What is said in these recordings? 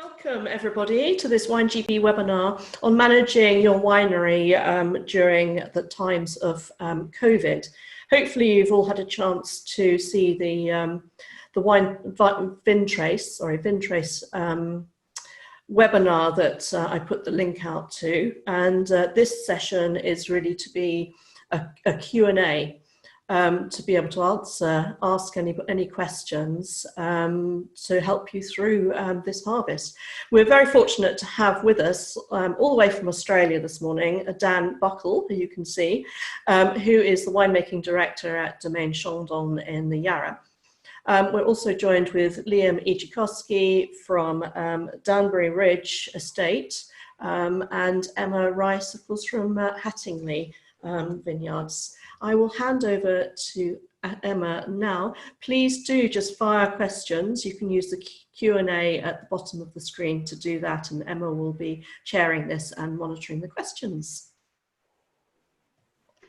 Welcome everybody to this WineGP webinar on managing your winery during the times of COVID. Hopefully you've all had a chance to see the VinTrace webinar that I put the link out to, and this session is really to be a Q&A. To be able to ask any questions to help you through this harvest. We're very fortunate to have with us, all the way from Australia this morning, Dan Buckle, who you can see, who is the winemaking director at Domaine Chandon in the Yarra. We're also joined with Liam Ichikowski from Danbury Ridge Estate, and Emma Rice, of course, from Hattingley Vineyards. I will hand over to Emma now. Please do just fire questions. You can use the Q&A at the bottom of the screen to do that, and Emma will be chairing this and monitoring the questions.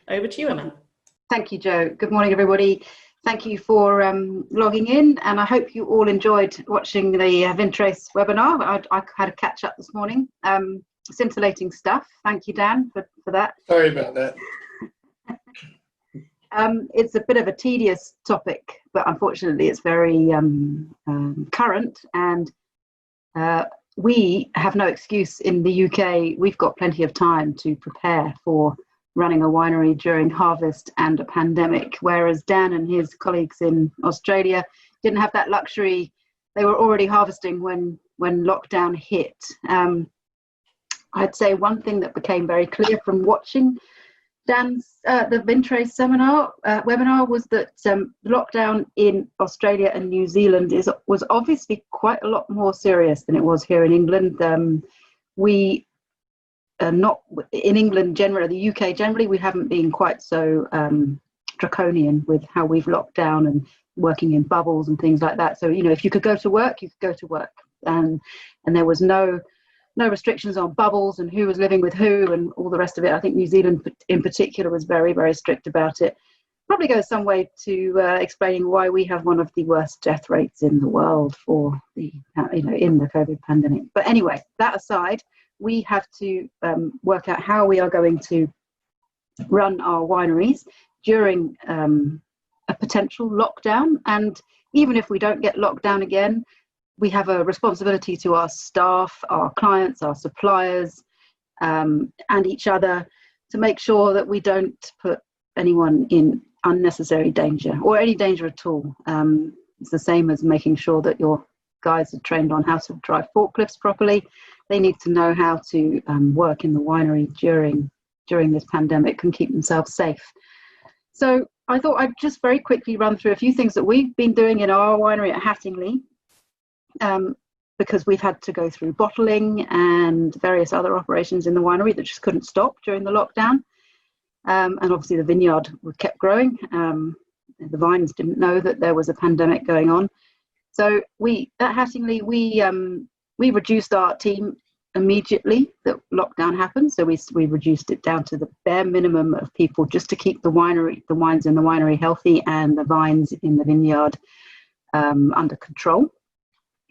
Over to you, Emma. Thank you, Jo. Good morning, everybody. Thank you for logging in, and I hope you all enjoyed watching the VinTrace webinar. I had a catch up this morning. Scintillating stuff. Thank you, Dan, for that. Sorry about that. It's a bit of a tedious topic, but unfortunately it's very current, and we have no excuse in the UK. We've got plenty of time to prepare for running a winery during harvest and a pandemic, whereas Dan and his colleagues in Australia didn't have that luxury. They were already harvesting when lockdown hit. I'd say one thing that became very clear from watching Dan's the VinTrace webinar was that lockdown in Australia and New Zealand was obviously quite a lot more serious than it was here in England. We are not in England generally, the UK generally, we haven't been quite so draconian with how we've locked down and working in bubbles and things like that. So, you know, if you could go to work, you could go to work, and there was no restrictions on bubbles and who was living with who and all the rest of it. I think New Zealand in particular was very, very strict about it. Probably goes some way to explaining why we have one of the worst death rates in the world for the, in the COVID pandemic. But anyway, that aside, we have to work out how we are going to run our wineries during a potential lockdown. And even if we don't get locked down again, we have a responsibility to our staff, our clients, our suppliers, and each other to make sure that we don't put anyone in unnecessary danger or any danger at all. It's the same as making sure that your guys are trained on how to drive forklifts properly. They need to know how to work in the winery during this pandemic and keep themselves safe. So I thought I'd just very quickly run through a few things that we've been doing in our winery at Hattingley. Because we've had to go through bottling and various other operations in the winery that just couldn't stop during the lockdown. And obviously the vineyard kept growing. The vines didn't know that there was a pandemic going on. So at Hattingley, we reduced our team immediately that lockdown happened. So we reduced it down to the bare minimum of people just to keep the wines in the winery healthy and the vines in the vineyard under control.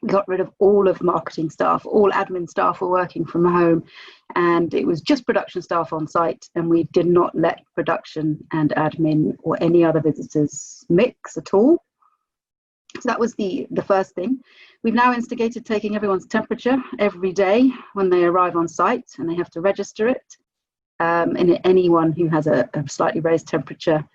Got rid of all of marketing staff, all admin staff were working from home, and it was just production staff on site, and we did not let production and admin or any other visitors mix at all. So that was the first thing. We've now instigated taking everyone's temperature every day when they arrive on site, and they have to register it. And anyone who has a slightly raised temperature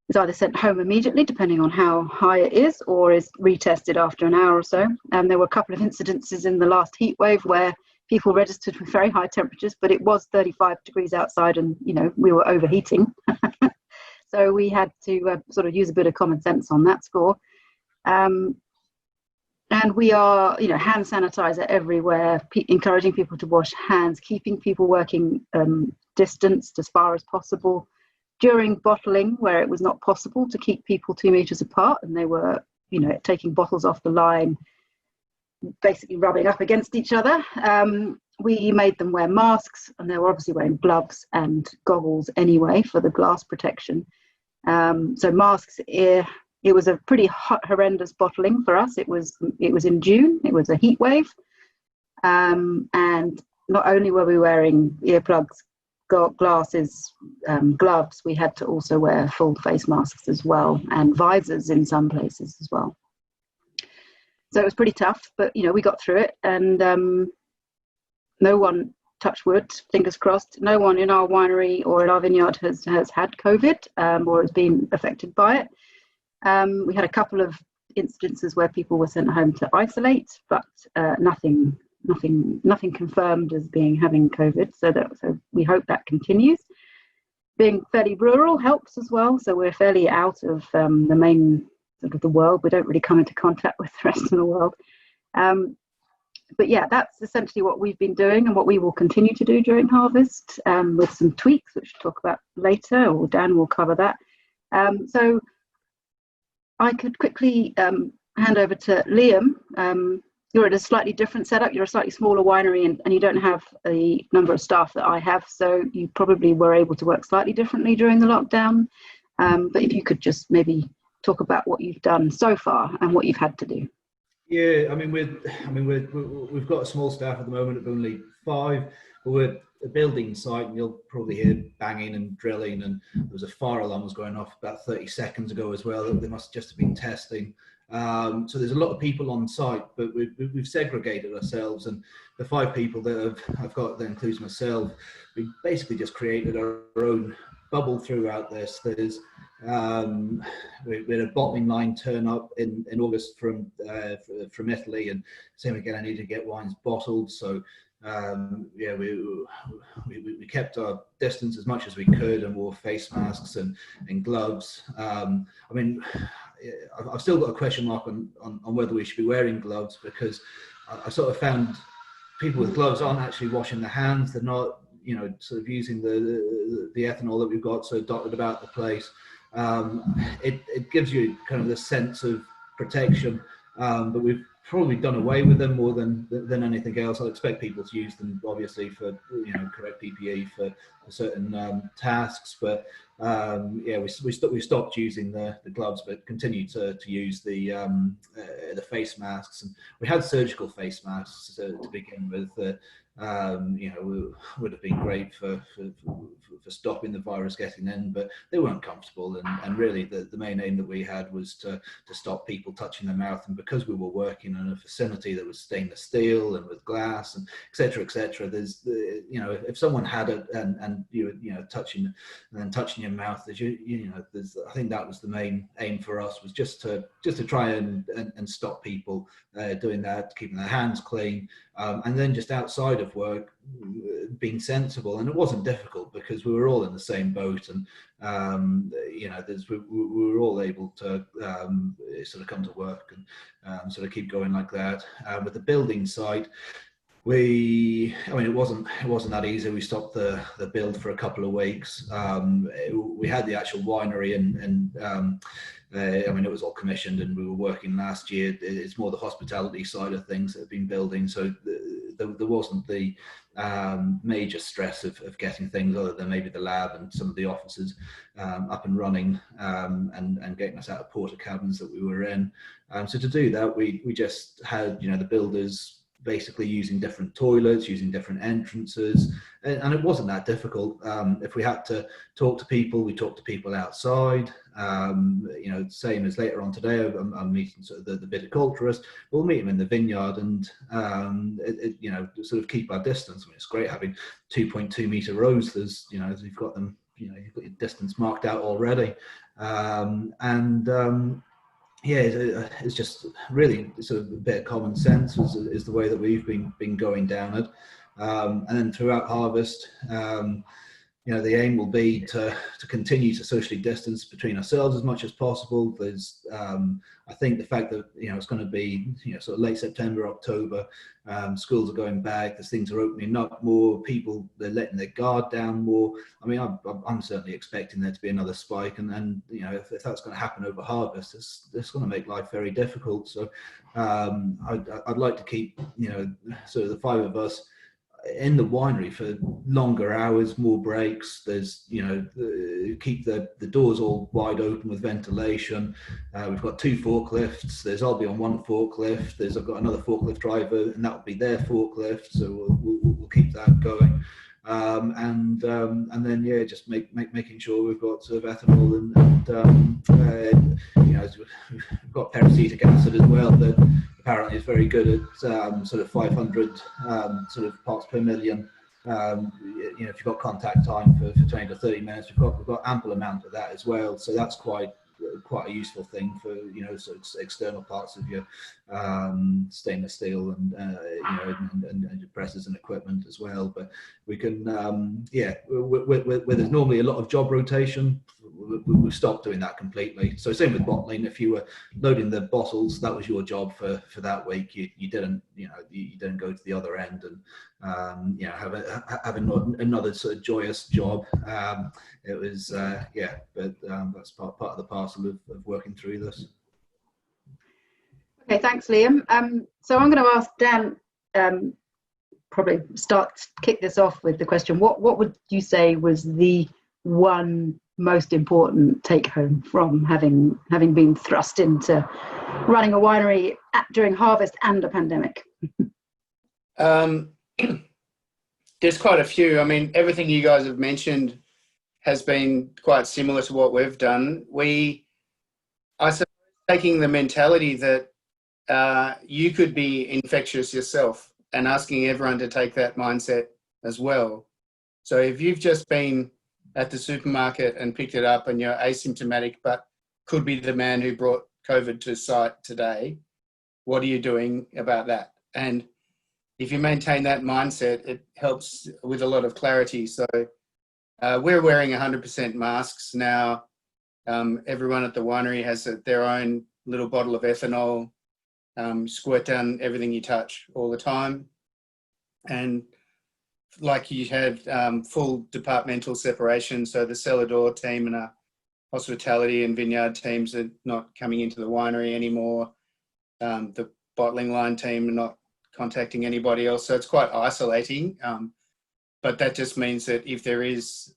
is either sent home immediately, depending on how high it is, or is retested after an hour or so. There were a couple of incidences in the last heat wave where people registered with very high temperatures, but it was 35 degrees outside and, you know, we were overheating. So we had to sort of use a bit of common sense on that score. And we are, hand sanitizer everywhere, encouraging people to wash hands, keeping people working distanced as far as possible. During bottling, where it was not possible to keep people 2 meters apart, and they were, taking bottles off the line, basically rubbing up against each other, we made them wear masks, and they were obviously wearing gloves and goggles anyway for the glass protection. So masks, it was a pretty horrendous bottling for us. It was in June. It was a heat wave. And not only were we wearing earplugs, glasses, gloves, we had to also wear full face masks as well, and visors in some places as well. So it was pretty tough, but we got through it, and no one, touch wood, fingers crossed, no one in our winery or in our vineyard has had COVID or has been affected by it. We had a couple of instances where people were sent home to isolate, but nothing confirmed as having COVID. So we hope that continues. Being fairly rural helps as well. So we're fairly out of the main sort of the world. We don't really come into contact with the rest of the world. But yeah, that's essentially what we've been doing and what we will continue to do during harvest, with some tweaks, which we'll talk about later, or Dan will cover that. So I could quickly hand over to Liam. You're at a slightly different setup. You're a slightly smaller winery, and you don't have the number of staff that I have, so you probably were able to work slightly differently during the lockdown. But if you could just maybe talk about what you've done so far and what you've had to do. Yeah, we've got a small staff at the moment of only 5, but we're a building site, and you'll probably hear banging and drilling, and there was a fire alarm was going off about 30 seconds ago as well. They must just have been testing. So there's a lot of people on site, but we've segregated ourselves, and the 5 people that I've got, that includes myself, we basically just created our own bubble throughout this. There's we had a bottling line turn up in August from Italy, and same again, I need to get wines bottled. So yeah, we kept our distance as much as we could, and wore face masks and gloves. I mean, I've still got a question mark on whether we should be wearing gloves, because I sort of found people with gloves aren't actually washing their hands. They're not, sort of using the ethanol that we've got so dotted about the place. It gives you kind of this sense of protection, but we've probably done away with them more than anything else. I expect people to use them, obviously, for correct PPE for certain tasks, but yeah, we stopped using the gloves, but continue to use the face masks. And we had surgical face masks to begin with. Would have been great for stopping the virus getting in, but they weren't comfortable, and really the main aim that we had was to stop people touching their mouth. And because we were working in a facility that was stainless steel and with glass and etc., there's if someone had it and you touching your mouth, there's I think that was the main aim for us, was just to try and stop people doing that, keeping their hands clean, and then just outside of work being sensible. And it wasn't difficult, because we were all in the same boat, and we were all able to sort of come to work and sort of keep going like that. With the building site, it wasn't that easy. We stopped the build for a couple of weeks. We had the actual winery, and it was all commissioned, and we were working last year. It's more the hospitality side of things that have been building, so there wasn't the major stress of getting things, other than maybe the lab and some of the offices up and running, and getting us out of porta cabins that we were in. So to do that, we just had the builders basically using different toilets, using different entrances, and it wasn't that difficult. If we had to talk to people, we talked to people outside. Same as later on today, I'm meeting sort of the viticulturist. We'll meet them in the vineyard, and sort of keep our distance. I mean, it's great having 2.2 meter rows. There's you've got them, you've got your distance marked out already, yeah, it's just really sort of a bit of common sense is the way that we've been going down it. And then throughout harvest, the aim will be to continue to socially distance between ourselves as much as possible. There's, I think the fact that, it's going to be, sort of late September, October, schools are going back, there's things are opening up more, people, they're letting their guard down more. I mean, I'm certainly expecting there to be another spike, and if that's going to happen over harvest, it's going to make life very difficult. So I'd like to keep, sort of the 5 of us in the winery for longer hours, more breaks. There's, keep the doors all wide open with ventilation. We've got 2 forklifts. I'll be on one forklift. I've got another forklift driver, and that will be their forklift. So we'll keep that going. And then just making sure we've got sort of ethanol and we've got peracetic acid as well that apparently is very good at sort of 500 sort of parts per million. If you've got contact time for 20 to 30 minutes, we've got ample amount of that as well. So that's quite a useful thing for sort of external parts of your stainless steel and your presses and equipment as well. But we can where there's normally a lot of job rotation, we've stopped doing that completely. So same with bottling. If you were loading the bottles, that was your job for that week. You didn't go to the other end and have another sort of joyous job. It was but that's part of the parcel of working through this. Okay, thanks, Liam. So I'm going to ask Dan, probably kick this off with the question. What would you say was the one most important take home from having been thrust into running a winery during harvest and a pandemic? There's quite a few. I mean, everything you guys have mentioned has been quite similar to what we've done. I suppose, taking the mentality that you could be infectious yourself and asking everyone to take that mindset as well. So if you've just been at the supermarket and picked it up and you're asymptomatic but could be the man who brought COVID to site today, what are you doing about that? And if you maintain that mindset, it helps with a lot of clarity. So we're wearing 100% masks now. Everyone at the winery has their own little bottle of ethanol, squirt down everything you touch all the time. And like you had full departmental separation, so the cellar door team and our hospitality and vineyard teams are not coming into the winery anymore. The bottling line team are not contacting anybody else, so it's quite isolating. But that just means that if there is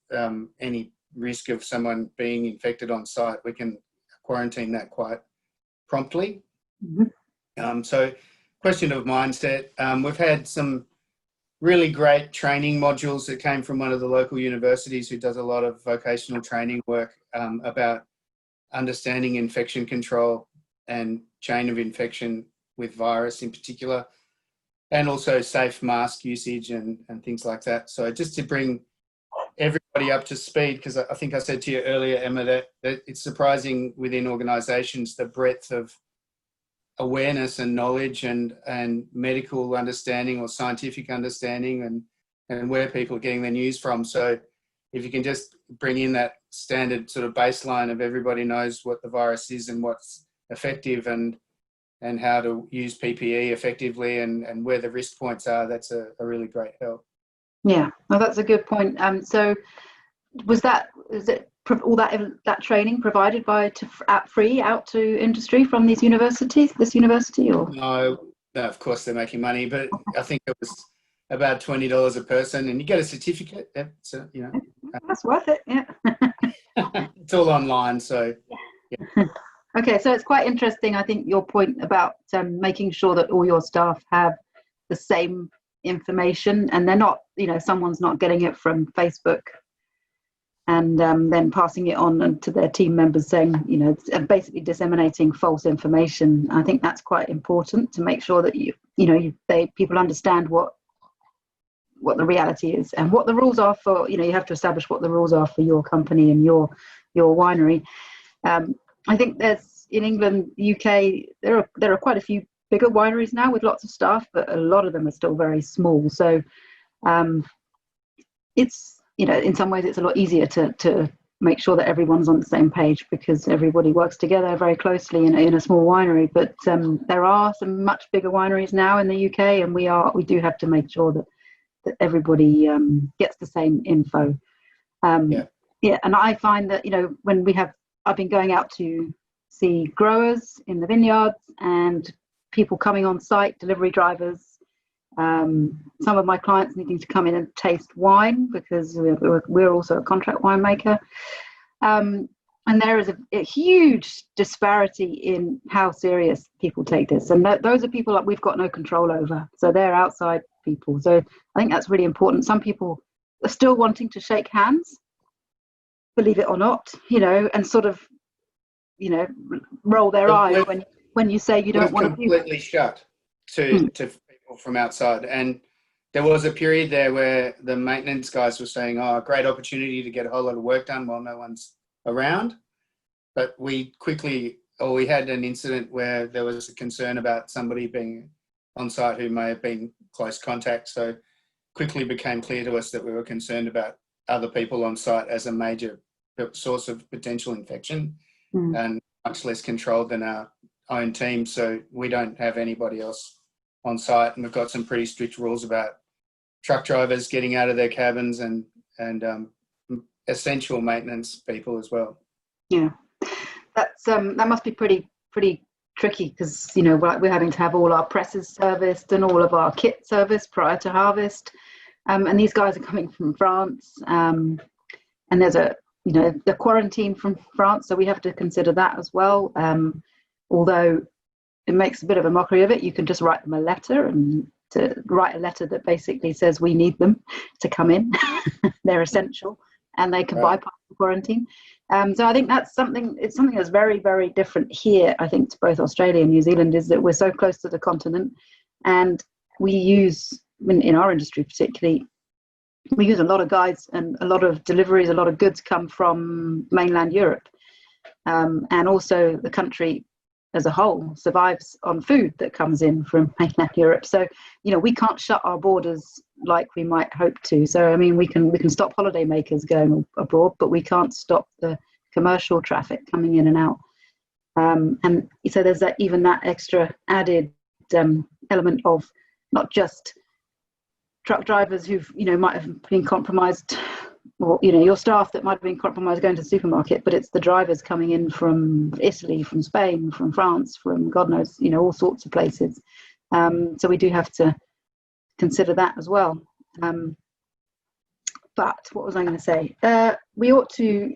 any risk of someone being infected on site, we can quarantine that quite promptly. Mm-hmm. So question of mindset. We've had some really great training modules that came from one of the local universities who does a lot of vocational training work about understanding infection control and chain of infection with virus in particular, and also safe mask usage and things like that. So just to bring everybody up to speed, because I think I said to you earlier, Emma, that it's surprising within organisations the breadth of awareness and knowledge and medical understanding or scientific understanding and where people are getting their news from. So if you can just bring in that standard sort of baseline of everybody knows what the virus is and what's effective and how to use PPE effectively and where the risk points are, that's a really great help. Yeah, well, that's a good point. So is it all that training provided free out to industry from this university, or? No, of course they're making money, but I think it was about $20 a person, and you get a certificate. So, that's worth it. Yeah. It's all online, so. Yeah. Okay, so it's quite interesting, I think, your point about making sure that all your staff have the same information and they're not, someone's not getting it from Facebook and then passing it on to their team members saying, basically disseminating false information. I think that's quite important to make sure that people understand what the reality is and what the rules are for, you have to establish what the rules are for your company and your winery. I think there's in England, UK, there are quite a few bigger wineries now with lots of staff, but a lot of them are still very small. So it's, in some ways it's a lot easier to make sure that everyone's on the same page because everybody works together very closely in a small winery. But there are some much bigger wineries now in the UK, and we do have to make sure that everybody gets the same info. Yeah, and I find that, when I've been going out to see growers in the vineyards and people coming on site, delivery drivers, Some of my clients needing to come in and taste wine because we're also a contract winemaker. And there is a huge disparity in how serious people take this. And those are people that we've got no control over. So they're outside people. So I think that's really important. Some people are still wanting to shake hands, believe it or not, and sort of, roll their eyes when you say you don't want to. Completely shut to people from outside. And there was a period there where the maintenance guys were saying, "Oh, great opportunity to get a whole lot of work done while no one's around." But we had an incident where there was a concern about somebody being on site who may have been close contact. So quickly became clear to us that we were concerned about other people on site as a major source of potential infection and much less controlled than our own team. So we don't have anybody else on site. And we've got some pretty strict rules about truck drivers getting out of their cabins and essential maintenance people as well. Yeah. That must be pretty tricky because we're having to have all our presses serviced and all of our kit serviced prior to harvest, and these guys are coming from France, and there's the quarantine from France, so we have to consider that as well. Although it makes a bit of a mockery of it, you can just write them a letter and to write a letter that basically says we need them to come in, they're essential, and they can bypass the quarantine. So I think it's something that's very, very different here, I think, to both Australia and New Zealand, is that we're so close to the continent, and we use, in our industry particularly, we use a lot of guides and a lot of deliveries, a lot of goods come from mainland Europe. And also the country as a whole survives on food that comes in from mainland Europe. So, we can't shut our borders like we might hope to. So, we can stop holiday makers going abroad, but we can't stop the commercial traffic coming in and out. And so there's even that extra added element of not just truck drivers who've, might have been compromised, or, your staff that might have been compromised going to the supermarket, but it's the drivers coming in from Italy, from Spain, from France, from God knows, all sorts of places. So we do have to consider that as well. But what was I going to say? We ought to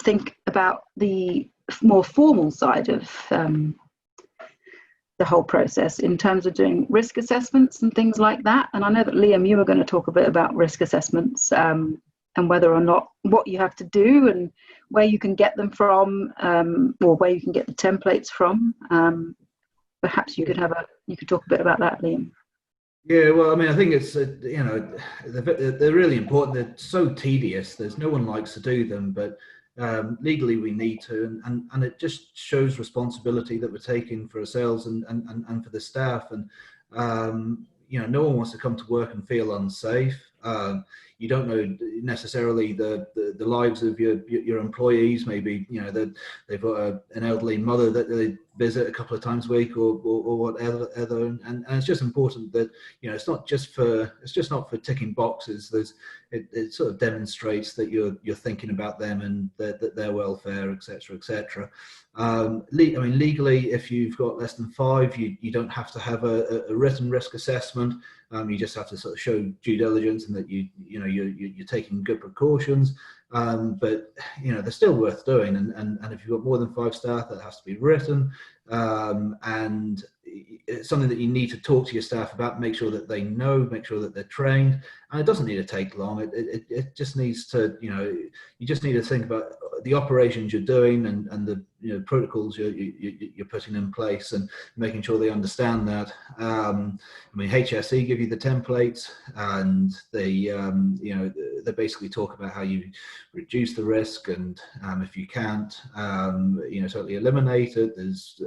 think about the more formal side of the whole process in terms of doing risk assessments and things like that. And I know that, Liam, you were going to talk a bit about risk assessments and whether or not what you have to do and where you can get them from, or where you can get the templates from. Perhaps you could talk a bit about that, Liam. Yeah, well, I think it's they're really important. They're so tedious. There's no one likes to do them, but legally we need to, and it just shows responsibility that we're taking for ourselves and for the staff. And no one wants to come to work and feel unsafe. You don't know necessarily the lives of your employees. Maybe they've got an elderly mother that they visit a couple of times a week or whatever. And it's just important that it's not just for ticking boxes. It sort of demonstrates that you're thinking about them and their welfare, etc., etc. Legally, if you've got less than 5, you don't have to have a written risk assessment. You just have to sort of show due diligence and that you're taking good precautions. But they're still worth doing. And if you've got more than 5 staff, that has to be written. And it's something that you need to talk to your staff about, make sure that they know, make sure that they're trained. And it doesn't need to take long. It just needs to, you just need to think about the operations you're doing and the protocols you're putting in place and making sure they understand that. HSE give you the templates, and they basically talk about how you reduce the risk, and if you can't, totally eliminate it. There's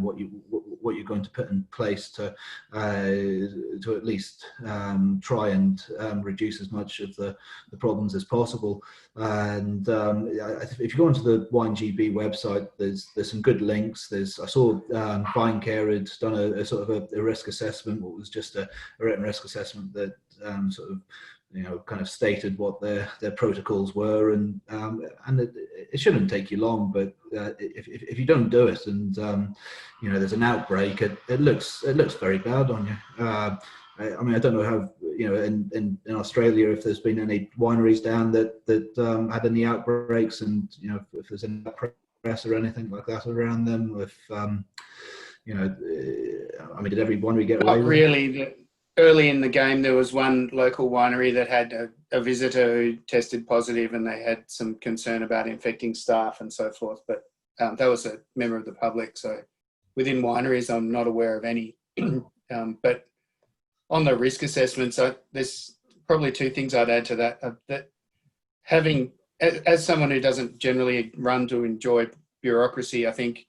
what you're going to put in place to at least try and reduce as much of the problems as possible. And if you go onto the WineGB website, there's some good links. I saw VineCare had done a sort of a risk assessment. What was just a written risk assessment that sort of kind of stated what their protocols were, and it shouldn't take you long. But if you don't do it, and there's an outbreak, it looks very bad on you. I mean, I don't know how, you know, in Australia, if there's been any wineries down that had any outbreaks, and, you know, if there's any press or anything like that around them, if, you know, I mean, did every winery get away Not with it? really. Early in the game, there was one local winery that had a visitor who tested positive, and they had some concern about infecting staff and so forth. But that was a member of the public. So within wineries, I'm not aware of any. But on the risk assessments, there's probably two things I'd add to that. That having, as someone who doesn't generally run to enjoy bureaucracy, I think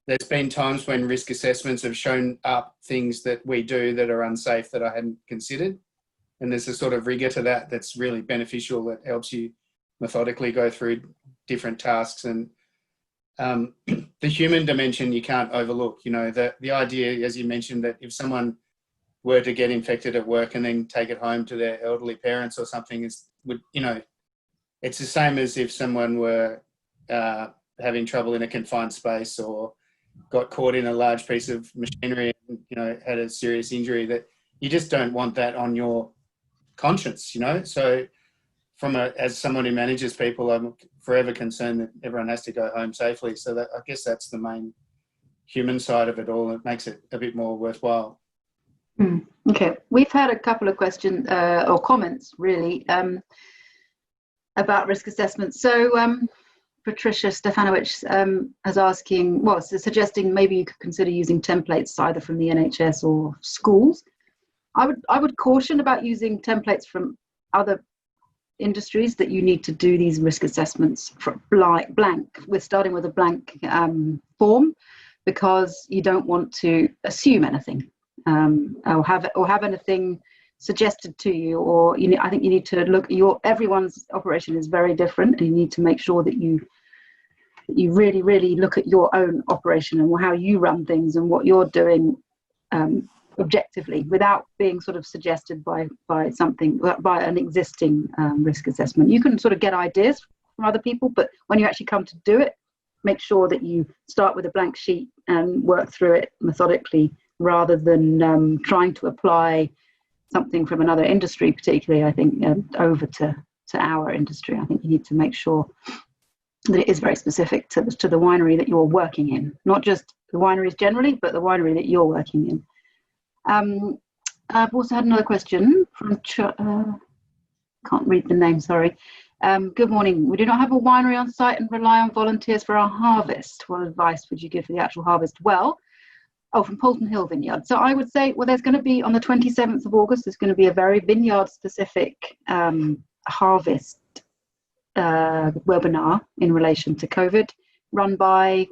there's been times when risk assessments have shown up things that we do that are unsafe that I hadn't considered. And there's a sort of rigor to that that's really beneficial, that helps you methodically go through different tasks. And the human dimension you can't overlook. You know, the idea, as you mentioned, that if someone were to get infected at work and then take it home to their elderly parents or something, you know, it's the same as if someone were having trouble in a confined space or got caught in a large piece of machinery and, you know, had a serious injury, that you just don't want that on your conscience, you know. So as someone who manages people, I'm forever concerned that everyone has to go home safely. So that, I guess that's the main human side of it all. It makes it a bit more worthwhile. Okay, we've had a couple of questions or comments really about risk assessment. So Patricia Stefanovic is suggesting maybe you could consider using templates either from the NHS or schools. I would caution about using templates from other industries, that you need to do these risk assessments from blank. We're starting with a blank form, because you don't want to assume anything or have anything suggested to you, or I think you need to look. Everyone's operation is very different, and you need to make sure that you really, really look at your own operation and how you run things and what you're doing objectively, without being sort of suggested by an existing risk assessment. You can sort of get ideas from other people, but when you actually come to do it, make sure that you start with a blank sheet and work through it methodically, rather than trying to apply something from another industry, particularly, I think, over to our industry. I think you need to make sure that it is very specific to the winery that you're working in, not just the wineries generally, but the winery that you're working in. I've also had another question from, can't read the name, sorry. Good morning. We do not have a winery on site and rely on volunteers for our harvest. What advice would you give for the actual harvest? Well, from Poulton Hill Vineyard. So I would say, well, there's going to be, on the 27th of August, there's going to be a very vineyard-specific harvest webinar in relation to COVID, run by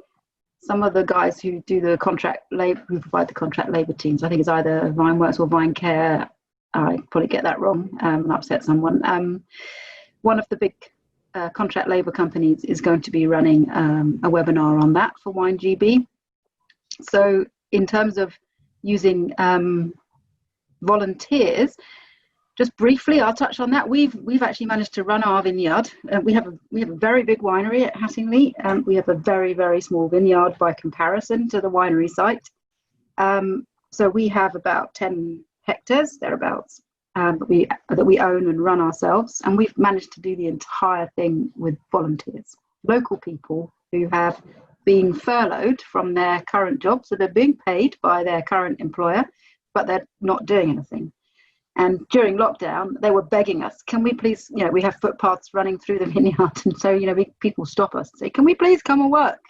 some of the guys who do the contract labor, who provide the contract labor teams. I think it's either Vineworks or Vinecare. I probably get that wrong and upset someone. One of the big contract labor companies is going to be running a webinar on that for WineGB. So in terms of using volunteers, just briefly, I'll touch on that. We've actually managed to run our vineyard. We have a very big winery at Hattingley. We have a very, very small vineyard by comparison to the winery site. So we have about 10 hectares thereabouts that we own and run ourselves, and we've managed to do the entire thing with volunteers, local people who have been furloughed from their current job, so they're being paid by their current employer, but they're not doing anything. And during lockdown, they were begging us, can we please, we have footpaths running through the vineyard. And so, people stop us and say, can we please come and work,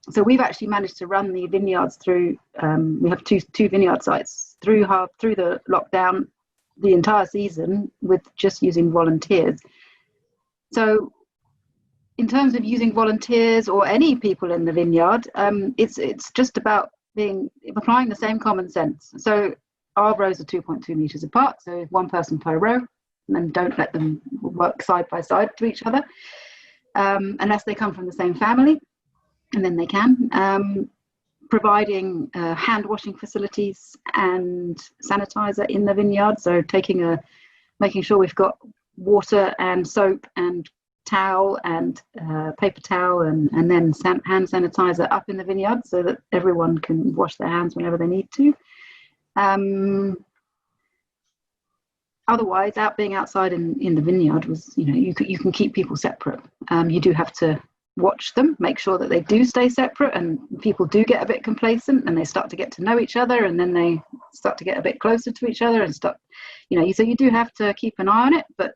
So we've actually managed to run the vineyards through, we have two vineyard sites through the lockdown, the entire season, with just using volunteers. So in terms of using volunteers or any people in the vineyard, it's just about applying the same common sense. So our rows are 2.2 meters apart, so one person per row, and then don't let them work side by side to each other, unless they come from the same family, and then they can. Providing hand washing facilities and sanitizer in the vineyard, so making sure we've got water and soap and towel and paper towel and then hand sanitizer up in the vineyard so that everyone can wash their hands whenever they need to. Otherwise, being outside in the vineyard was, you can keep people separate. You do have to watch them, make sure that they do stay separate, and people do get a bit complacent and they start to get to know each other, and then they start to get a bit closer to each other and start, so you do have to keep an eye on it, but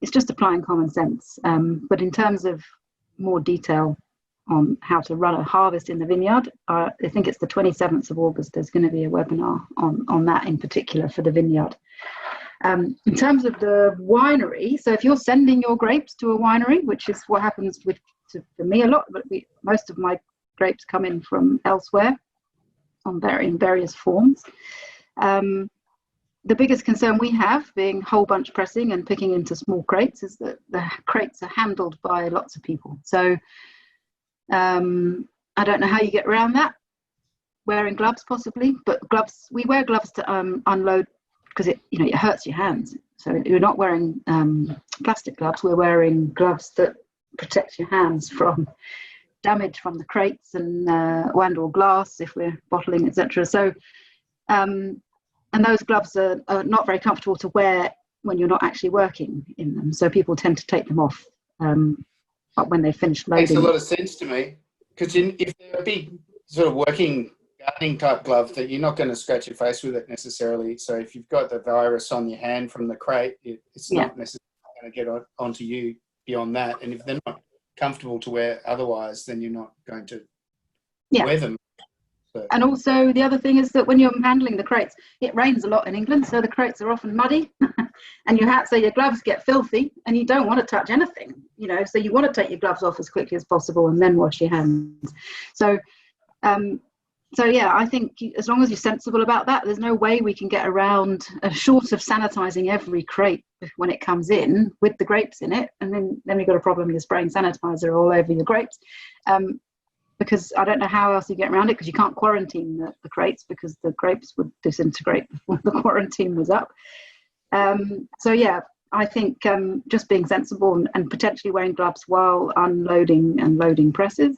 it's just applying common sense. But in terms of more detail on how to run a harvest in the vineyard, I think it's the 27th of August. There's going to be a webinar on that in particular for the vineyard. In terms of the winery, so if you're sending your grapes to a winery, which is what happens for me a lot, but most of my grapes come in from elsewhere in various forms. The biggest concern we have, being whole bunch pressing and picking into small crates, is that the crates are handled by lots of people. So I don't know how you get around that. Wearing gloves possibly, but we wear gloves to unload, because it hurts your hands. So you're not wearing plastic gloves. We're wearing gloves that protect your hands from damage from the crates and or glass if we're bottling, etc. So and those gloves are not very comfortable to wear when you're not actually working in them. So people tend to take them off but when they finish loading. Makes a lot of sense to me, because if they're a big sort of working gardening type glove, that you're not going to scratch your face with it necessarily. So if you've got the virus on your hand from the crate, it's not necessarily going to get onto you beyond that. And if they're not comfortable to wear otherwise, then you're not going to wear them. So. And also the other thing is that when you're handling the crates, it rains a lot in England, so the crates are often muddy, and so your gloves get filthy, and you don't want to touch anything, so you want to take your gloves off as quickly as possible and then wash your hands. So I think as long as you're sensible about that, there's no way we can get around, short of sanitizing every crate when it comes in with the grapes in it, and then we've got a problem. You're spraying sanitizer all over your grapes, because I don't know how else you get around it, because you can't quarantine the crates, because the grapes would disintegrate before the quarantine was up. I think just being sensible and potentially wearing gloves while unloading and loading presses.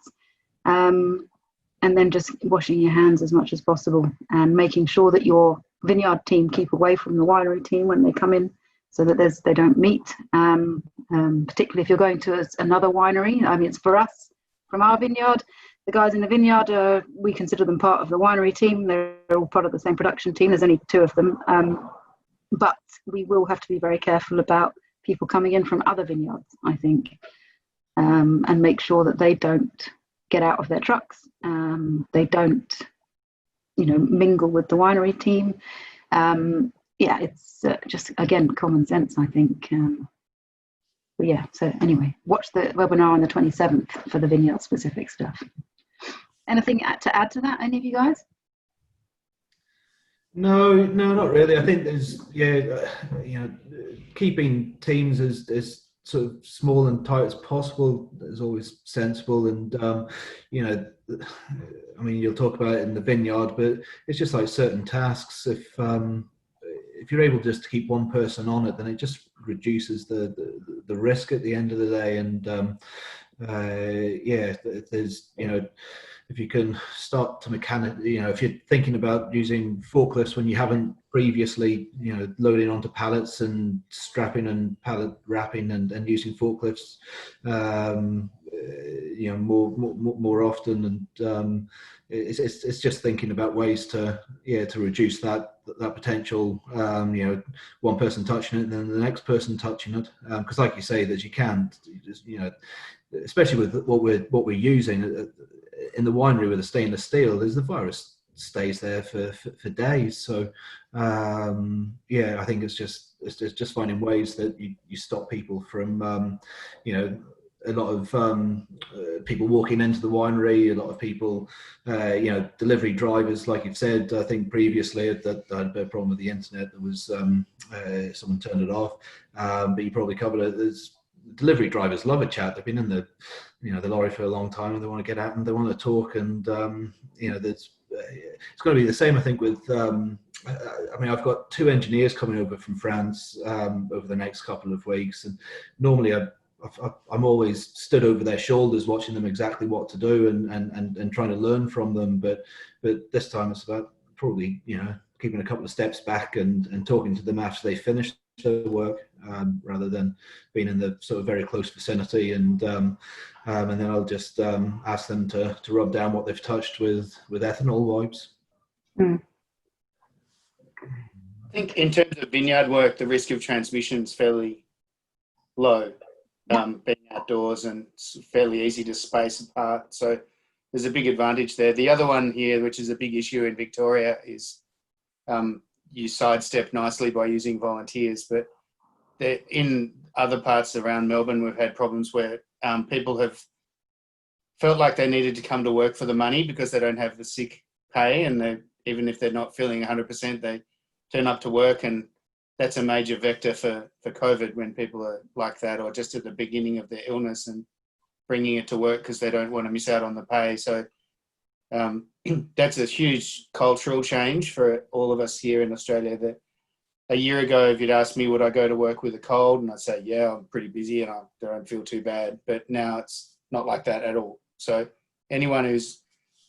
And then just washing your hands as much as possible, and making sure that your vineyard team keep away from the winery team when they come in, so that they don't meet, particularly if you're going to another winery. I mean, it's for us, from our vineyard, the guys in the vineyard, we consider them part of the winery team. They're all part of the same production team. There's only 2 of them. But we will have to be very careful about people coming in from other vineyards, I think, and make sure that they don't get out of their trucks. They don't, mingle with the winery team. It's just, again, common sense, I think. So anyway, watch the webinar on the 27th for the vineyard specific stuff. Anything to add to that, any of you guys? No, not really. I think there's, keeping teams as sort of small and tight as possible is always sensible. And I mean, you'll talk about it in the vineyard, but it's just like certain tasks. If you're able just to keep one person on it, then it just reduces the risk at the end of the day. And there's if you can start to if you're thinking about using forklifts when you haven't previously, loading onto pallets and strapping and pallet wrapping and using forklifts, more often, and it's just thinking about ways to reduce that potential, one person touching it and then the next person touching it, because like you say, that you can just, especially with what we're using in the winery with the stainless steel, there's the virus stays there for days. So I think it's just finding ways that you stop people from a lot of people walking into the winery, a lot of people delivery drivers, like you've said, I think previously, that I had a bit of problem with the internet. There was someone turned it off, but you probably covered it. There's delivery drivers love a chat. They've been in the lorry for a long time, and they want to get out and they want to talk. And it's going to be the same, I think, with I've got 2 engineers coming over from France over the next couple of weeks, and normally I'm always stood over their shoulders watching them exactly what to do and trying to learn from them, but this time it's about probably, keeping a couple of steps back and talking to them after they finish their work, rather than being in the sort of very close vicinity. And then I'll just ask them to rub down what they've touched with ethanol wipes. Mm. I think in terms of vineyard work, the risk of transmission is fairly low, being outdoors, and it's fairly easy to space apart. So there's a big advantage there. The other one here, which is a big issue in Victoria, is you sidestep nicely by using volunteers. But in other parts around Melbourne, we've had problems where people have felt like they needed to come to work for the money because they don't have the sick pay, and even if they're not feeling 100%, they turn up to work, and that's a major vector for COVID when people are like that, or just at the beginning of their illness and bringing it to work because they don't want to miss out on the pay. So that's a huge cultural change for all of us here in Australia. That a year ago, if you'd asked me, would I go to work with a cold? And I'd say, yeah, I'm pretty busy and I don't feel too bad. But now it's not like that at all. So anyone who's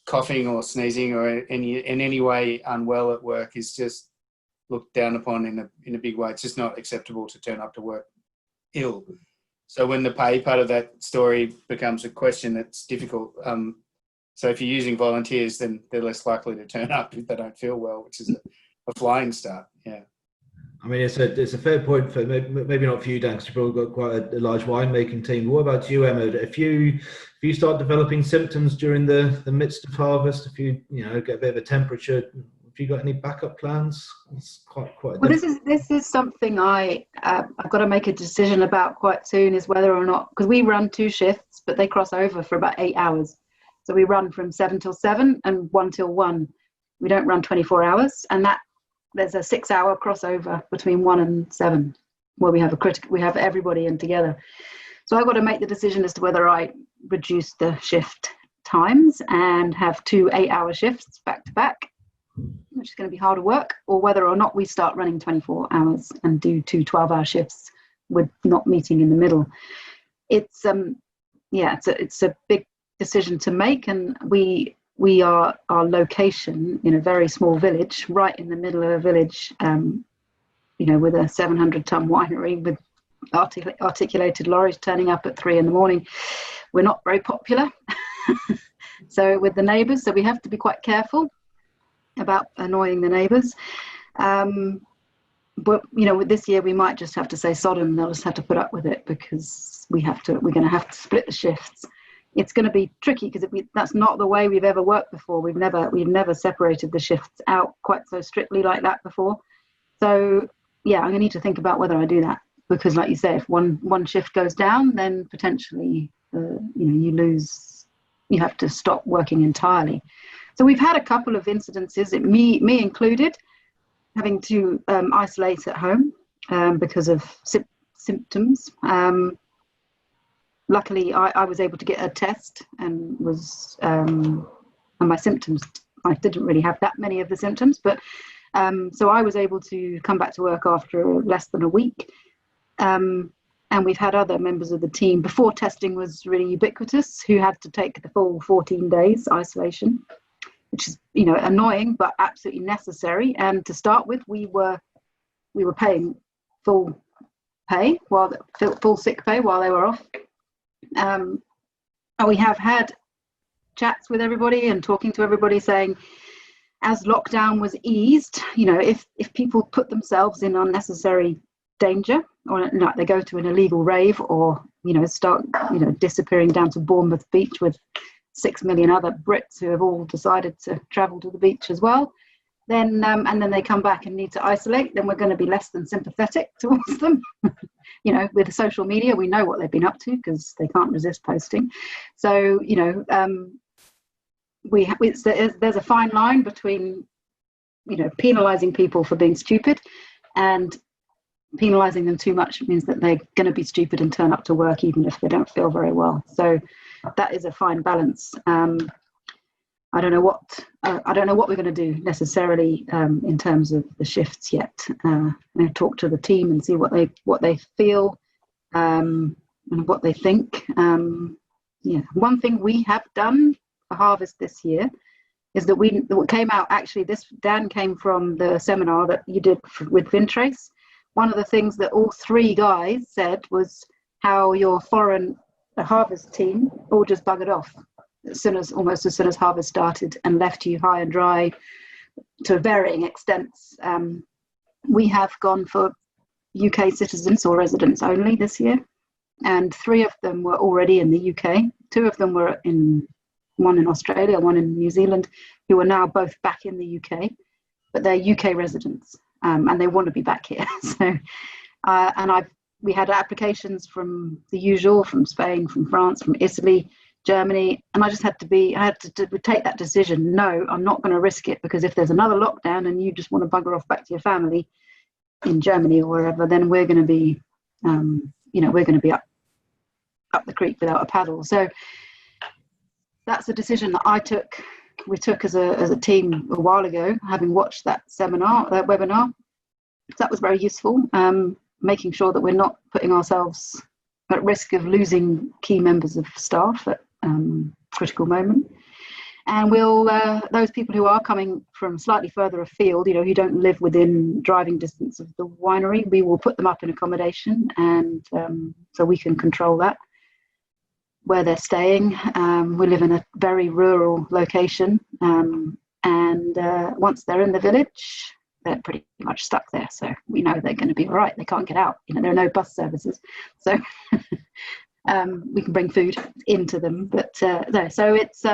coughing or sneezing or in any way unwell at work is just looked down upon in a big way. It's just not acceptable to turn up to work ill. So when the pay part of that story becomes a question, it's difficult. So if you're using volunteers, then they're less likely to turn up if they don't feel well, which is a flying start. Yeah. I mean, it's a fair point for maybe not for you, Dan, because you've probably got quite a large winemaking team. What about you, Emma? If you start developing symptoms during the midst of harvest, if you get a bit of a temperature, have you got any backup plans? It's quite. Well, this is something I've got to make a decision about quite soon, is whether or not, because we run 2 shifts, but they cross over for about 8 hours. So we run from 7 till 7 and 1 till 1. We don't run 24 hours, and there's a 6-hour crossover between 1 and 7 where we have everybody in together. So I've got to make the decision as to whether I reduce the shift times and have 2 8-hour shifts back to back, which is going to be harder work, or whether or not we start running 24 hours and do 2 12-hour shifts with not meeting in the middle. It's it's a big decision to make, and our location in a very small village, right in the middle of a village, with a 700-ton winery with articulated lorries turning up at 3 a.m. We're not very popular. So with the neighbours, so we have to be quite careful about annoying the neighbours. But with this year, we might just have to say sod 'em. They'll just have to put up with it, because we're going to have to split the shifts. It's going to be tricky because that's not the way we've ever worked before. We've never separated the shifts out quite so strictly like that before. So yeah, I'm going to need to think about whether I do that, because like you say, if one shift goes down, then potentially you have to stop working entirely. So we've had a couple of incidences, me included, having to isolate at home because of symptoms. Luckily, I was able to get a test and my symptoms, I didn't really have that many of the symptoms, but so I was able to come back to work after less than a week. And we've had other members of the team before testing was really ubiquitous who had to take the full 14 days isolation, which is, annoying, but absolutely necessary. And to start with, we were paying full pay, full sick pay while they were off. And we have had chats with everybody and talking to everybody, saying, as lockdown was eased, if people put themselves in unnecessary danger, or they go to an illegal rave, or start disappearing down to Bournemouth Beach with 6 million other Brits who have all decided to travel to the beach as well, then and then they come back and need to isolate, then we're going to be less than sympathetic towards them. With social media, we know what they've been up to because they can't resist posting. So there's a fine line between penalising people for being stupid, and penalising them too much means that they're going to be stupid and turn up to work even if they don't feel very well. So that is a fine balance. I don't know what we're going to do necessarily in terms of the shifts yet. Talk to the team and see what they feel and what they think. One thing we have done for harvest this year is that what came out, actually, Dan came from the seminar that you did with Vintrace. One of the things that all three guys said was how your foreign harvest team all just buggered off almost as soon as harvest started and left you high and dry to varying extents. We have gone for UK citizens or residents only this year, and 3 of them were already in the UK. 2 of them were one in Australia, one in New Zealand, who are now both back in the UK, but they're UK residents, and they want to be back here. So, we had applications from the usual, from Spain, from France, from Italy, Germany, and I had to take that decision. No, I'm not going to risk it, because if there's another lockdown and you just want to bugger off back to your family in Germany or wherever, then we're going to be, we're going to be up the creek without a paddle. So that's a decision that we took as a team a while ago, having watched that webinar. That was very useful, making sure that we're not putting ourselves at risk of losing key members of staff at critical moment. And those people who are coming from slightly further afield, who don't live within driving distance of the winery, we will put them up in accommodation, and so we can control that, where they're staying. We live in a very rural location, and once they're in the village, they're pretty much stuck there. So we know they're going to be all right. They can't get out. There are no bus services. So we can bring food into them. But no, so it's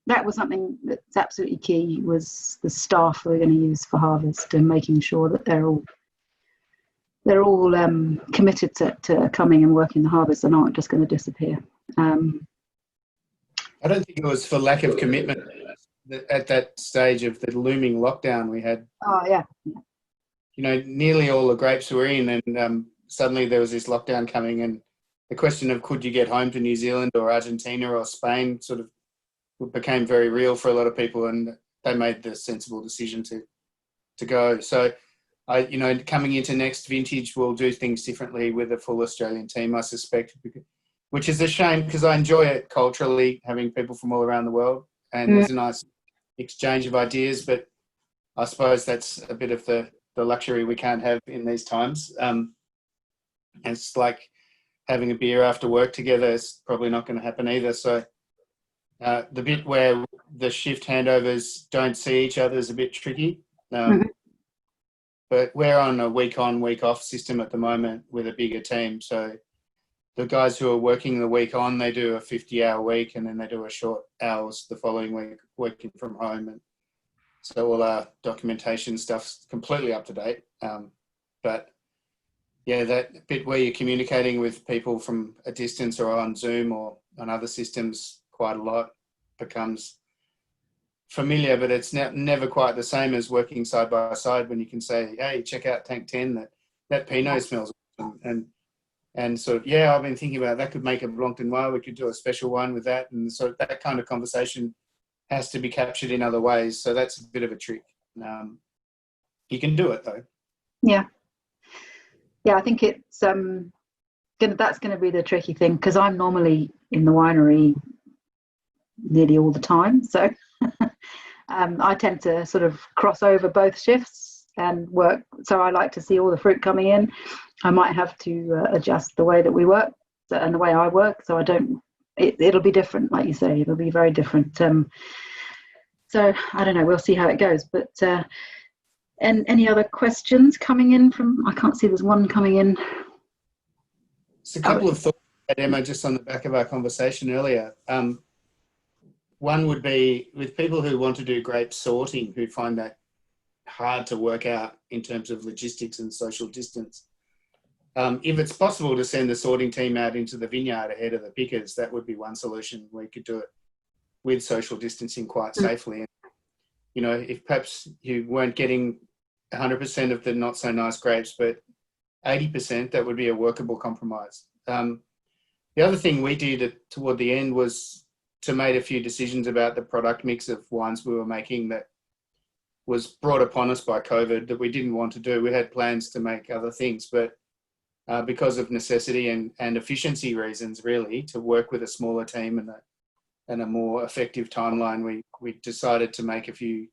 that was something that's absolutely key, was the staff we're going to use for harvest, and making sure that they're all committed to coming and working the harvest and aren't just going to disappear. I don't think it was for lack of commitment at that stage of the looming lockdown we had. Oh, yeah. Nearly all the grapes were in, and suddenly there was this lockdown coming, and the question of could you get home to New Zealand or Argentina or Spain sort of became very real for a lot of people, and they made the sensible decision to go. So coming into next vintage, we'll do things differently with a full Australian team, I suspect, which is a shame, because I enjoy it culturally, having people from all around the world, and there's a nice exchange of ideas, but I suppose that's a bit of the luxury we can't have in these times. It's like having a beer after work together is probably not going to happen either. So the bit where the shift handovers don't see each other is a bit tricky. But we're on a week on, week off system at the moment with a bigger team. So the guys who are working the week on, they do a 50-hour week, and then they do a short hours the following week, working from home. And so all our documentation stuff's completely up to date. But yeah, that bit where you're communicating with people from a distance or on Zoom or on other systems quite a lot becomes familiar, but it's never quite the same as working side by side when you can say, hey, check out tank 10, that Pinot smells awesome. And sort of, I've been thinking about that could make a Blanc de Noir, we could do a special one with that. And so that kind of conversation has to be captured in other ways. So that's a bit of a trick. You can do it though. Yeah. Yeah, I think it's that's going to be the tricky thing, because I'm normally in the winery nearly all the time. So I tend to sort of cross over both shifts and work. So I like to see all the fruit coming in. I might have to adjust the way that we work and the way I work. So it'll be different, like you say, it'll be very different. So I don't know, we'll see how it goes. But and any other questions coming in from, I can't see there's one coming in. Just a couple of thoughts, Emma, just on the back of our conversation earlier. One would be with people who want to do grape sorting, who find that hard to work out in terms of logistics and social distance. If it's possible to send the sorting team out into the vineyard ahead of the pickers, that would be one solution. We could do it with social distancing quite safely. And, if perhaps you weren't getting 100% of the not so nice grapes, but 80%, that would be a workable compromise. The other thing we did toward the end was to make a few decisions about the product mix of wines we were making that was brought upon us by COVID that we didn't want to do. We had plans to make other things, but because of necessity and efficiency reasons, really, to work with a smaller team and and a more effective timeline, we decided to make a few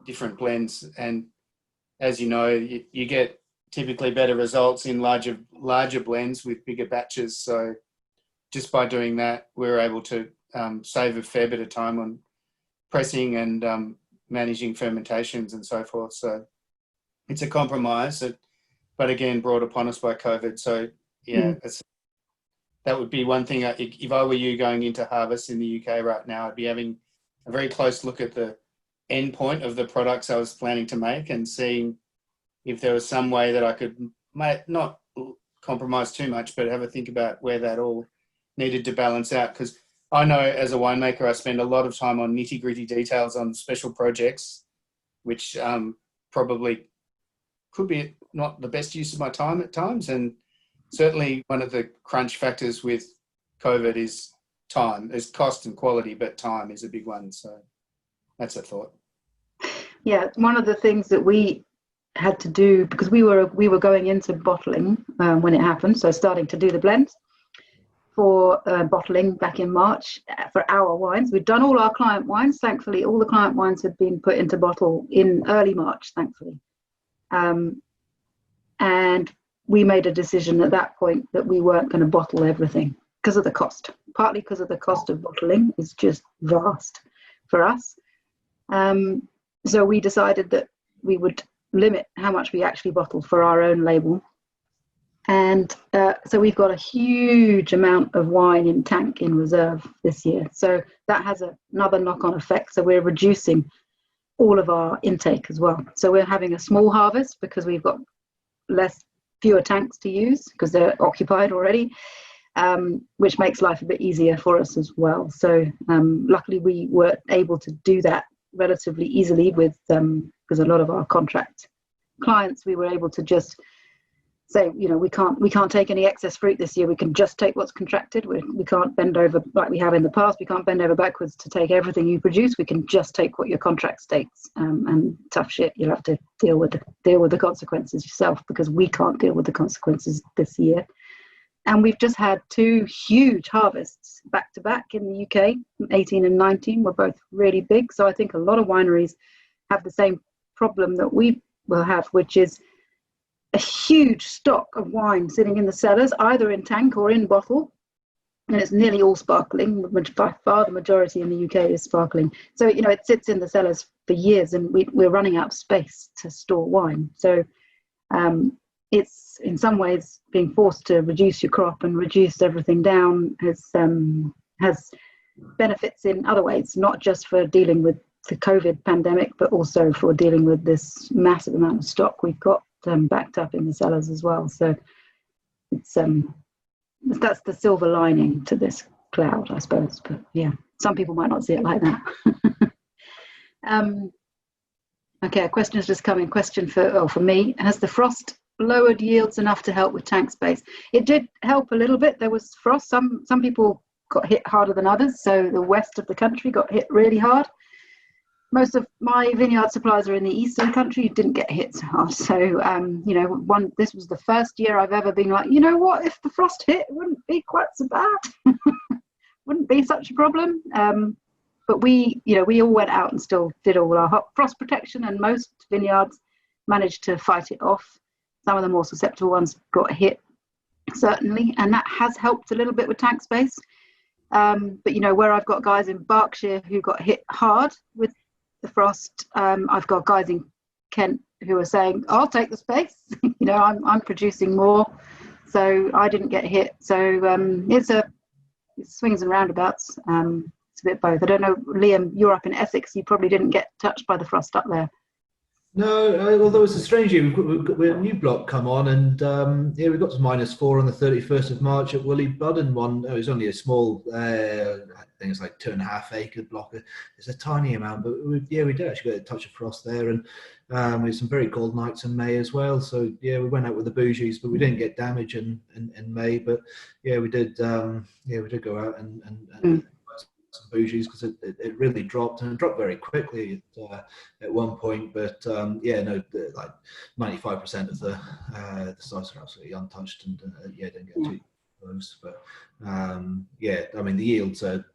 different blends. And as you know, you get typically better results in larger blends with bigger batches. So just by doing that, we were able to save a fair bit of time on pressing and managing fermentations and so forth. So it's a compromise, but again, brought upon us by COVID. So yeah, that would be one thing. If I were you going into harvest in the UK right now, I'd be having a very close look at the end point of the products I was planning to make and seeing if there was some way that I could not compromise too much, but have a think about where that all needed to balance out. Because I know as a winemaker, I spend a lot of time on nitty-gritty details on special projects, which probably could be not the best use of my time at times. And certainly one of the crunch factors with COVID is time. There's cost and quality, but time is a big one. So that's a thought. Yeah, one of the things that we had to do, because we were going into bottling when it happened, so starting to do the blends for bottling back in March for our wines. We'd done all our client wines. Thankfully, all the client wines had been put into bottle in early March, thankfully. And we made a decision at that point that we weren't going to bottle everything because of the cost, partly because of the cost of bottling is just vast for us. So we decided that we would limit how much we actually bottle for our own label. And so we've got a huge amount of wine in tank in reserve this year. So that has another knock-on effect. So we're reducing all of our intake as well. So we're having a small harvest because we've got fewer tanks to use because they're occupied already, which makes life a bit easier for us as well. So luckily we were able to do that relatively easily with because a lot of our contract clients, we were able to just say, you know, we can't take any excess fruit this year. We can just take what's contracted. We can't bend over like we have in the past. We can't bend over backwards to take everything you produce. We can just take what your contract states. And tough shit, you'll have to deal with the consequences yourself because we can't deal with the consequences this year. And we've just had 2 huge harvests back to back in the UK. 18 and 19 were both really big. So I think a lot of wineries have the same problem that we will have, which is a huge stock of wine sitting in the cellars, either in tank or in bottle, and it's nearly all sparkling. By far the majority in the UK is sparkling. So, you know, it sits in the cellars for years and we're running out of space to store wine. So it's in some ways being forced to reduce your crop and reduce everything down has benefits in other ways, not just for dealing with the COVID pandemic, but also for dealing with this massive amount of stock we've got backed up in the cellars as well. So it's that's the silver lining to this cloud, I suppose. But yeah, some people might not see it like that. Okay, a question has just come in. Question for me: has the frost lowered yields enough to help with tank space? It did help a little bit. There was frost. Some people got hit harder than others. So the west of the country got hit really hard. Most of my vineyard suppliers are in the east of the country who didn't get hit so hard. So, you know, this was the first year I've ever been like, you know what, if the frost hit, it wouldn't be quite so bad. Wouldn't be such a problem. But we all went out and still did all our frost protection, and most vineyards managed to fight it off. Some of the more susceptible ones got hit, certainly, and that has helped a little bit with tank space. But, you know, where I've got guys in Berkshire who got hit hard with the frost, I've got guys in Kent who are saying, I'll take the space. You know, I'm producing more, so I didn't get hit. So it's swings and roundabouts. It's a bit both. I don't know, Liam, you're up in Essex. You probably didn't get touched by the frost up there. No, although it's a strange year. We had a new block come on, and yeah, we got to -4 on the 31st of March at Willie Budden one. It was only a small, I think it's like 2.5 acre block. It's a tiny amount, but we did actually get a touch of frost there, and we had some very cold nights in May as well. So yeah, we went out with the bougies, but we didn't get damage in May. But yeah, we did go out and some bougies because it really dropped, and it dropped very quickly at one point. But yeah, no, like 95% of the sites are absolutely untouched, and yeah, didn't get too close. But yeah, I mean the yields are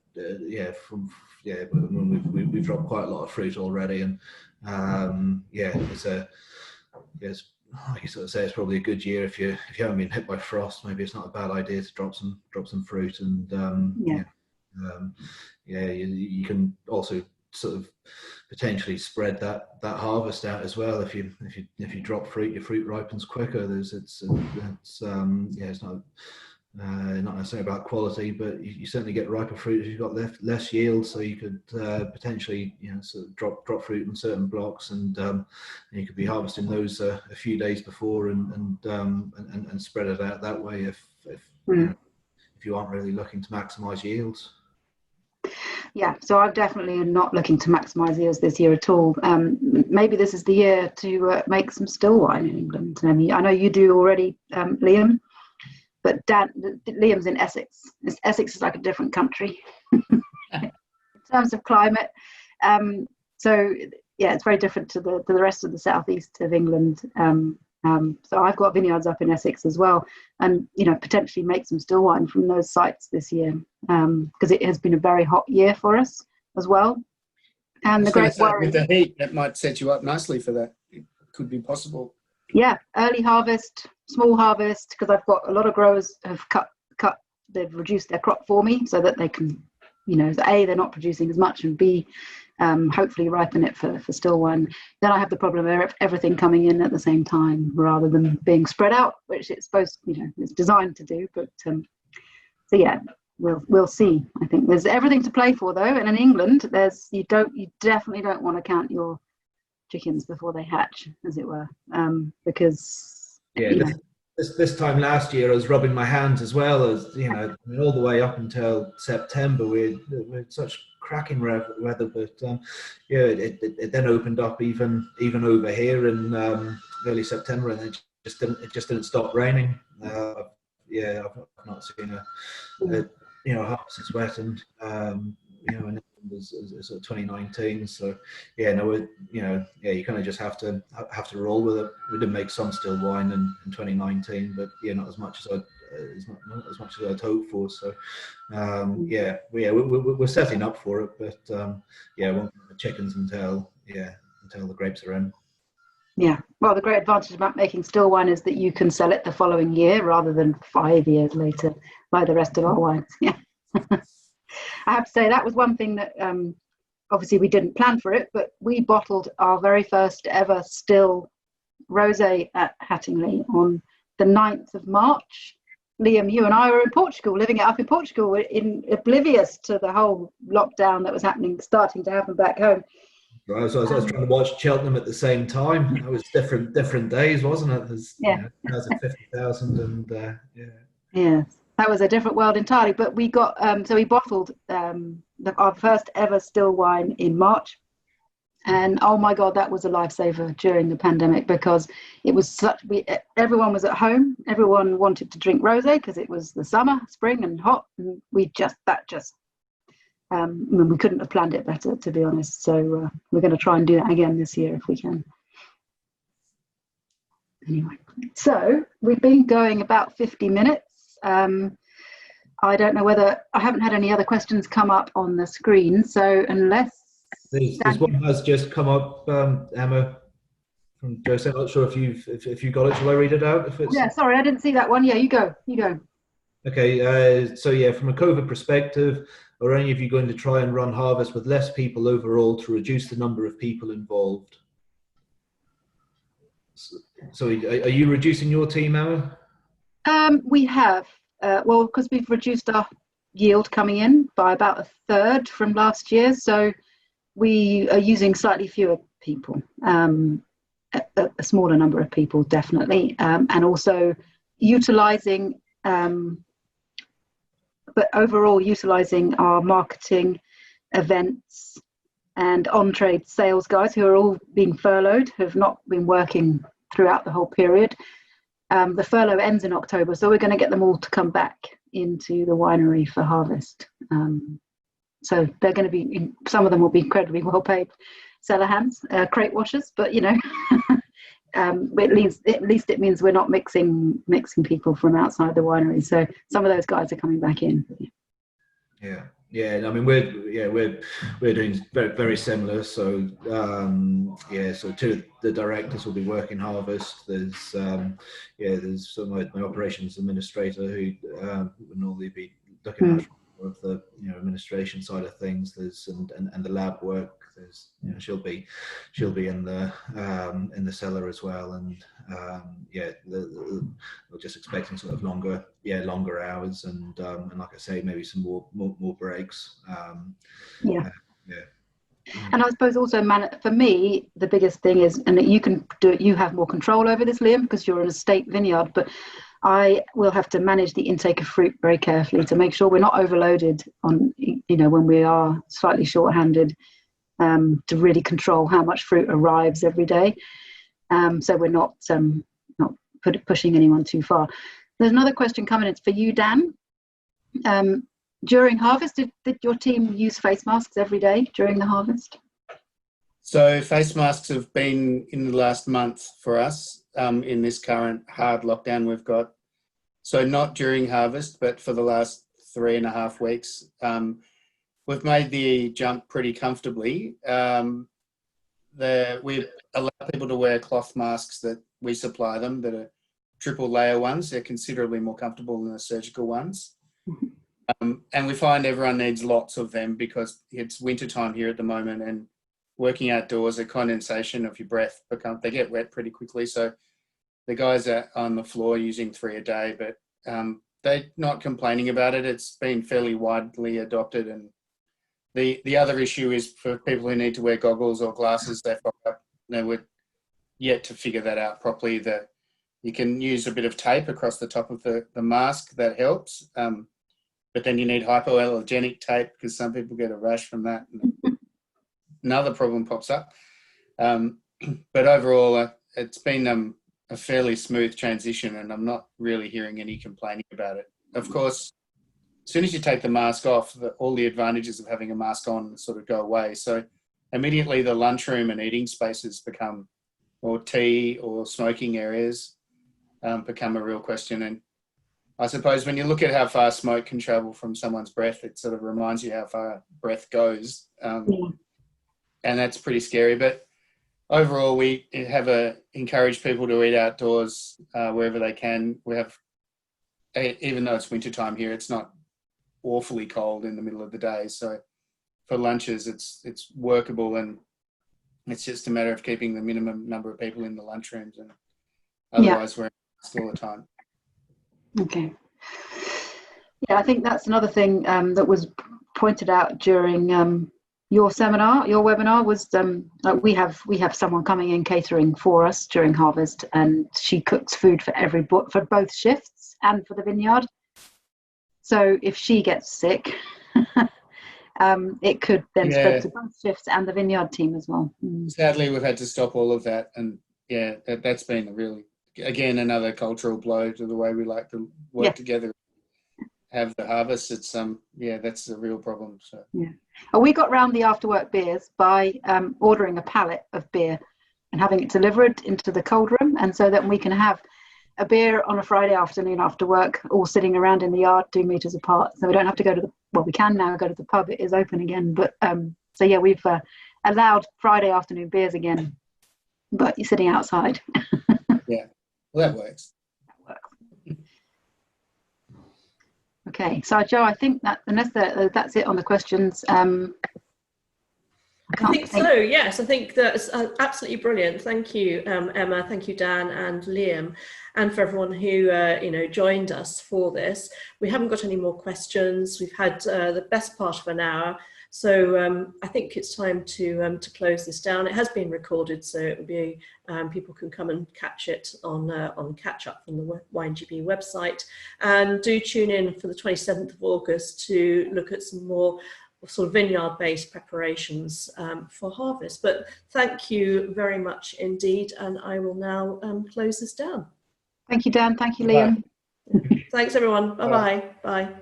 we've dropped quite a lot of fruit already, and it's like you sort of say, it's probably a good year if you haven't been hit by frost. Maybe it's not a bad idea to drop some fruit, and you can also sort of potentially spread that harvest out as well. If you drop fruit, your fruit ripens quicker. It's not necessarily about quality, but you certainly get riper fruit if you've got less yield. So you could potentially, sort of drop fruit in certain blocks, and you could be harvesting those a few days before, and spread it out that way if you aren't really looking to maximise yields. Yeah, so I'm definitely not looking to maximise yields this year at all. Maybe this is the year to make some still wine in England. I mean, I know you do already, Liam. But Liam's in Essex. Essex is like a different country in terms of climate. So yeah, it's very different to the rest of the southeast of England. So I've got vineyards up in Essex as well, and potentially make some still wine from those sites this year, because it has been a very hot year for us as well. And the great worry with the heat, that might set you up nicely for that. It could be possible. Yeah, early harvest, small harvest, because I've got a lot of growers have they've reduced their crop for me so that they can, A, they're not producing as much, and B, hopefully ripen it for still wine. Then I have the problem of everything coming in at the same time rather than being spread out, which it's supposed, it's designed to do. But so yeah, we'll see. I think there's everything to play for though, and in England, you definitely don't want to count your chickens before they hatch, as it were, because this time last year I was rubbing my hands as well, as all the way up until September we had such cracking weather, but it then opened up even over here in early September, and it just didn't stop raining. I've not seen a harvest is wet, and and as sort of 2019. So you kind of just have to roll with it. We did make some still wine in 2019, but not as much as I'd hoped for. So we're setting up for it, but won't get the chickens until the grapes are in. Yeah, well, the great advantage about making still wine is that you can sell it the following year rather than 5 years later, like the rest of our wines. Yeah. I have to say that was one thing that obviously we didn't plan for it, but we bottled our very first ever still rosé at Hattingley on the 9th of March. Liam, you and I were in Portugal, living it up in Portugal, oblivious to the whole lockdown that was starting to happen back home. Right, so I was trying to watch Cheltenham at the same time. It was different days, wasn't it? There's 50,000 and yeah. That was a different world entirely, but we got so we bottled our first ever still wine in March, and oh my god, that was a lifesaver during the pandemic, because it was everyone was at home, everyone wanted to drink rosé because it was the spring and hot, and we couldn't have planned it better, to be honest. So we're going to try and do that again this year if we can. Anyway, so we've been going about 50 minutes. I don't know whether I haven't had any other questions come up on the screen, so unless there's one has just come up, Emma from Joseph. I'm not sure if you got it. Shall I read it out? Yeah, sorry, I didn't see that one. Yeah, you go. Okay, so from a COVID perspective, are any of you going to try and run harvest with less people overall to reduce the number of people involved? So are you reducing your team, Emma? We have, because we've reduced our yield coming in by about a third from last year. So we are using slightly fewer people, a smaller number of people, definitely. And also utilising, but overall utilising our marketing, events and on-trade sales guys who are all being furloughed, who have not been working throughout the whole period. The furlough ends in October, so we're going to get them all to come back into the winery for harvest. So they're going to be, some of them will be incredibly well paid cellar hands, crate washers, but at least it means we're not mixing people from outside the winery. So some of those guys are coming back in. Yeah. Yeah, I mean we're doing very very similar. So so two of the directors will be working harvest. There's there's my operations administrator who would normally be looking after more of the administration side of things. There's and the lab work. There's she'll be in the cellar as well, and we're just expecting sort of longer hours, and like I say, maybe some more breaks. And I suppose also, for me, the biggest thing is, and you can do it, you have more control over this, Liam, because you're in a state vineyard, but I will have to manage the intake of fruit very carefully to make sure we're not overloaded on, when we are slightly short-handed, to really control how much fruit arrives every day. So we're not pushing anyone too far. There's another question coming. It's for you, Dan. During harvest, did your team use face masks every day during the harvest? So face masks have been in the last month for us in this current hard lockdown we've got. So not during harvest, but for the last 3.5 weeks. We've made the jump pretty comfortably. We allow people to wear cloth masks that we supply them that are triple layer ones. They're considerably more comfortable than the surgical ones. And we find everyone needs lots of them because it's winter time here at the moment, and working outdoors, the condensation of your breath they get wet pretty quickly. So the guys are on the floor using 3 a day, but they're not complaining about it. It's been fairly widely adopted. And the other issue is for people who need to wear goggles or glasses, we're yet to figure that out properly. That you can use a bit of tape across the top of the mask, that helps. But then you need hypoallergenic tape because some people get a rash from that. And another problem pops up. But overall, it's been a fairly smooth transition, and I'm not really hearing any complaining about it. Of course, as soon as you take the mask off, all the advantages of having a mask on sort of go away. So immediately the lunchroom and eating spaces become, or tea or smoking areas become a real question. And I suppose when you look at how far smoke can travel from someone's breath, it sort of reminds you how far breath goes. And that's pretty scary. But overall, we have encouraged people to eat outdoors wherever they can. We have, even though it's wintertime here, it's not awfully cold in the middle of the day. So for lunches, it's workable, and it's just a matter of keeping the minimum number of people in the lunchrooms, and otherwise we're in all the time. Okay. Yeah, I think that's another thing that was pointed out during your webinar was we have someone coming in catering for us during harvest, and she cooks food for both shifts and for the vineyard. So if she gets sick, it could then spread to both shifts and the vineyard team as well. Sadly, we've had to stop all of that, and that's been a really, again, another cultural blow to the way we like to work together, have the harvest. It's that's a real problem. So we got round the after work beers by ordering a pallet of beer and having it delivered into the cold room, and so that we can have a beer on a Friday afternoon after work, all sitting around in the yard 2 meters apart, so we don't have to go to we can now go to the pub. It is open again, but we've allowed Friday afternoon beers again, but you're sitting outside. Well, that works. Okay, so Joe, I think that unless that's it on the questions. I think so, yes. I think that's absolutely brilliant. Thank you, Emma. Thank you, Dan and Liam, and for everyone who joined us for this. We haven't got any more questions. We've had the best part of an hour, so I think it's time to close this down. It has been recorded, so it will be people can come and catch it on catch up from the WineGB website, and do tune in for the 27th of August to look at some more sort of vineyard-based preparations for harvest. But thank you very much indeed, and I will now close this down. Thank you, Dan. Thank you, Liam. Thanks, everyone. Bye-bye. Bye.